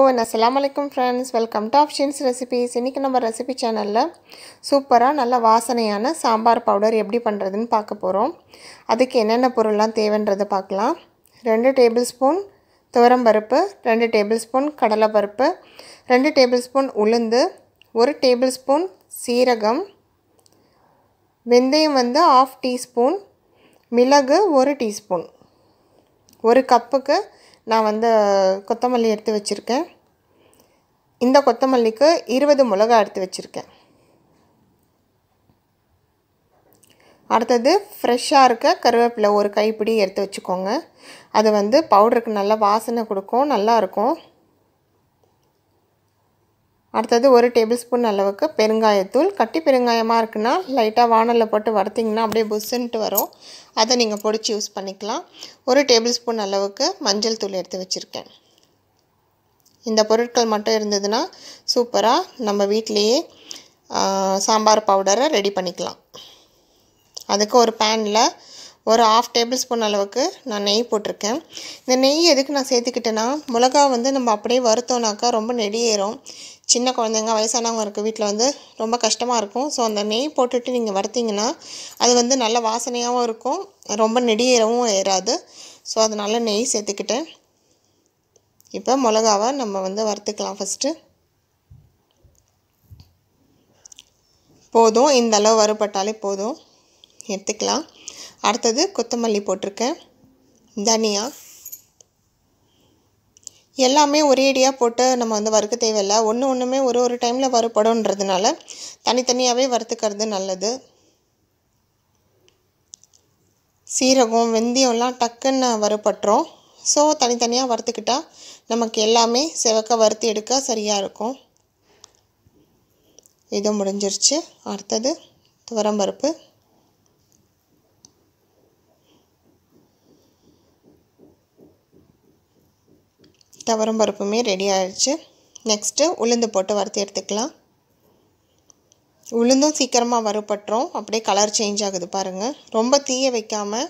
and Assalamualaikum friends, welcome to Afsheen's recipes. இன்னைக்கு நம்ம recipe சேனல்ல சூப்பரா நல்ல வாசனையான சாம்பார் பவுடர் எப்படி பண்றதுன்னு பார்க்க போறோம். அதுக்கு என்னென்ன பொருள்லாம் தேவைன்றதை பார்க்கலாம். 2 டேபிள்ஸ்பூன் துவரம் பருப்பு, 2 டேபிள்ஸ்பூன் கடலை பருப்பு, 2 டேபிள்ஸ்பூன் உளுந்து, 1 டேபிள்ஸ்பூன் சீரகம், வெந்தயம் வந்து 1/2 டீஸ்பூன், மிளகு 1 டீஸ்பூன். 1 கப்புக்கு நான் வந்து கொத்தமல்லி எடுத்து வச்சிருக்கேன். இந்த கொத்தமல்லிக்கு 20 மிளகாய் எடுத்து வச்சிருக்கேன். அடுத்தது ஃப்ரெஷ்ஷா இருக்க கறிவேப்பிலை 1 கைப்பிடி எடுத்து வச்சுக்கோங்க. அது வந்து பவுடருக்கு நல்ல வாசனை கொடுக்கும், நல்லா இருக்கும். அடுத்தது 1 டேபிள்ஸ்பூன் அளவுக்கு பெருங்காயத்தூள். கட்டி பெருங்காயமாக இருக்குன்னா லைட்டாக வானலில் போட்டு வறுத்திங்கன்னா அப்படியே புஷ்ஷுன்ட்டு வரும். அதை நீங்கள் பொடிச்சு யூஸ் பண்ணிக்கலாம். 1 டேபிள்ஸ்பூன் அளவுக்கு மஞ்சள் தூள் எடுத்து வச்சுருக்கேன். இந்த பொருட்கள் மட்டும் இருந்ததுன்னா சூப்பராக நம்ம வீட்டிலையே சாம்பார் பவுடரை ரெடி பண்ணிக்கலாம். அதுக்கு ஒரு பேனில் ஒரு 1/2 டேபிள்ஸ்பூன் அளவுக்கு நான் நெய் போட்டிருக்கேன். இந்த நெய் எதுக்கு நான் சேர்த்துக்கிட்டேன்னா, மிளகா வந்து நம்ம அப்படியே வறுத்தோனாக்கா ரொம்ப நெடியேறும். சின்ன குழந்தைங்க வயசானவங்க இருக்க வீட்டில் வந்து ரொம்ப கஷ்டமாக இருக்கும். ஸோ அந்த நெய் போட்டுட்டு நீங்கள் வறுத்திங்கன்னா அது வந்து நல்ல வாசனையாகவும் இருக்கும், ரொம்ப நெடியேறவும் ஏறாது. ஸோ அதனால நெய் சேர்த்துக்கிட்டேன். இப்போ மிளகாவை நம்ம வந்து வறுத்துக்கலாம். ஃபஸ்ட்டு போதும், இந்த அளவு வறுபட்டாலே போதும், எடுத்துக்கலாம். அடுத்தது கொத்தமல்லி போட்டிருக்கேன், தனியா, எல்லாமே ஒரேடியாக போட்டு நம்ம வந்து வறுக்க தேவையில்லை. ஒன்றுமே ஒரு டைமில் வறுபடும்ன்றதுனால தனித்தனியாகவே வறுத்துக்கிறது நல்லது. சீரகம் வெந்தயம்லாம் டக்குன்னு வறுபட்டுரும். ஸோ தனித்தனியாக வறுத்துக்கிட்டால் நமக்கு எல்லாமே செவக்க வறுத்து எடுக்க சரியாக இருக்கும். இது முடிஞ்சிருச்சு. அடுத்தது துவரம்பருப்பு, துவரம்பருப்புமே ரெடி ஆகிடுச்சு. நெக்ஸ்ட்டு உளுந்து போட்டு வறுத்து எடுத்துக்கலாம். உளுந்தும் சீக்கிரமாக வறுபட்டுரும், அப்படியே கலர் சேஞ்ச் ஆகுது பாருங்கள். ரொம்ப தீய வைக்காமல்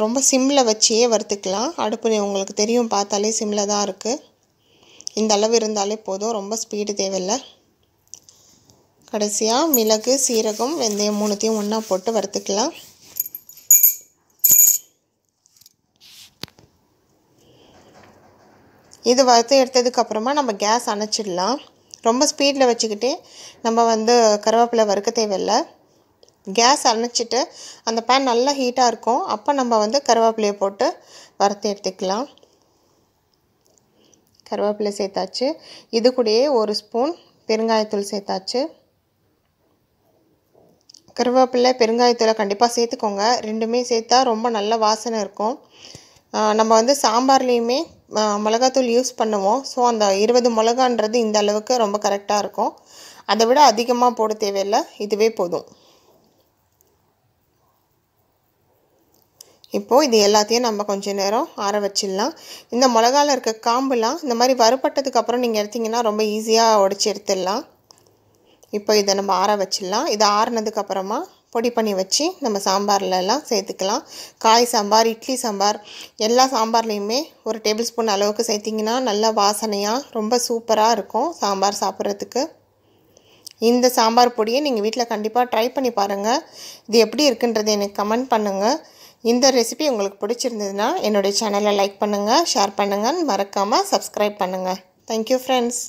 ரொம்ப சிம்மில் வச்சே வறுத்துக்கலாம். அடுப்பு உங்களுக்கு தெரியும், பார்த்தாலே சிம்மில் தான் இருக்குது. இந்த அளவு இருந்தாலே போதும், ரொம்ப ஸ்பீடு தேவையில்லை. கடைசியாக மிளகு சீரகம் வெந்தயம் 3த்தையும் ஒன்றா போட்டு வறுத்துக்கலாம். இது வறுத்து எடுத்ததுக்கப்புறமா நம்ம கேஸ் அணைச்சிடலாம். ரொம்ப ஸ்பீடில் வச்சுக்கிட்டே நம்ம வந்து கருவேப்பிலை வறுக்க தேவையில்லை. கேஸ் அணைச்சிட்டு அந்த பேன் நல்லா ஹீட்டாக இருக்கும், அப்போ நம்ம வந்து கருவேப்பிலையை போட்டு வறுத்து எடுத்துக்கலாம். கருவேப்பிலை சேர்த்தாச்சு. இது கூடயே 1 ஸ்பூன் பெருங்காயத்தூள் சேர்த்தாச்சு. கருவேப்பிலை பெருங்காயத்தூளை கண்டிப்பாக சேர்த்துக்கோங்க. ரெண்டுமே சேர்த்தா ரொம்ப நல்ல வாசனை இருக்கும். நம்ம வந்து சாம்பார்லேயுமே மிளகாத்தூள் யூஸ் பண்ணுவோம். ஸோ அந்த 20 மிளகான்றது இந்த அளவுக்கு ரொம்ப கரெக்டாக இருக்கும். அதை விட அதிகமாக போட தேவையில்லை, இதுவே போதும். இப்போது இது எல்லாத்தையும் நம்ம கொஞ்சம் நேரம் ஆற வச்சிடலாம். இந்த மிளகாவில் இருக்க காம்புலாம் இந்த மாதிரி வறுபட்டதுக்கப்புறம் நீங்கள் எடுத்திங்கன்னா ரொம்ப ஈஸியாக உடச்சி எடுத்துடலாம். இப்போ இதை நம்ம ஆற வச்சிடலாம். இதை ஆறுனதுக்கப்புறமா பொடி பண்ணி வச்சு நம்ம சாம்பார்லலாம் சேர்த்துக்கலாம். காய் சாம்பார், இட்லி சாம்பார், எல்லா சாம்பார்லேயுமே 1 டேபிள்ஸ்பூன் அளவுக்கு சேர்த்திங்கன்னா நல்லா வாசனையாக ரொம்ப சூப்பராக இருக்கும் சாம்பார் சாப்பிட்றதுக்கு. இந்த சாம்பார் பொடியை நீங்கள் வீட்டில் கண்டிப்பாக ட்ரை பண்ணி பாருங்கள். இது எப்படி இருக்குன்றது எனக்கு கமெண்ட் பண்ணுங்கள். இந்த ரெசிபி உங்களுக்கு பிடிச்சிருந்ததுன்னா என்னுடைய சேனலை லைக் பண்ணுங்கள், ஷேர் பண்ணுங்கள், மறக்காமல் சப்ஸ்கிரைப் பண்ணுங்கள். Thank you friends.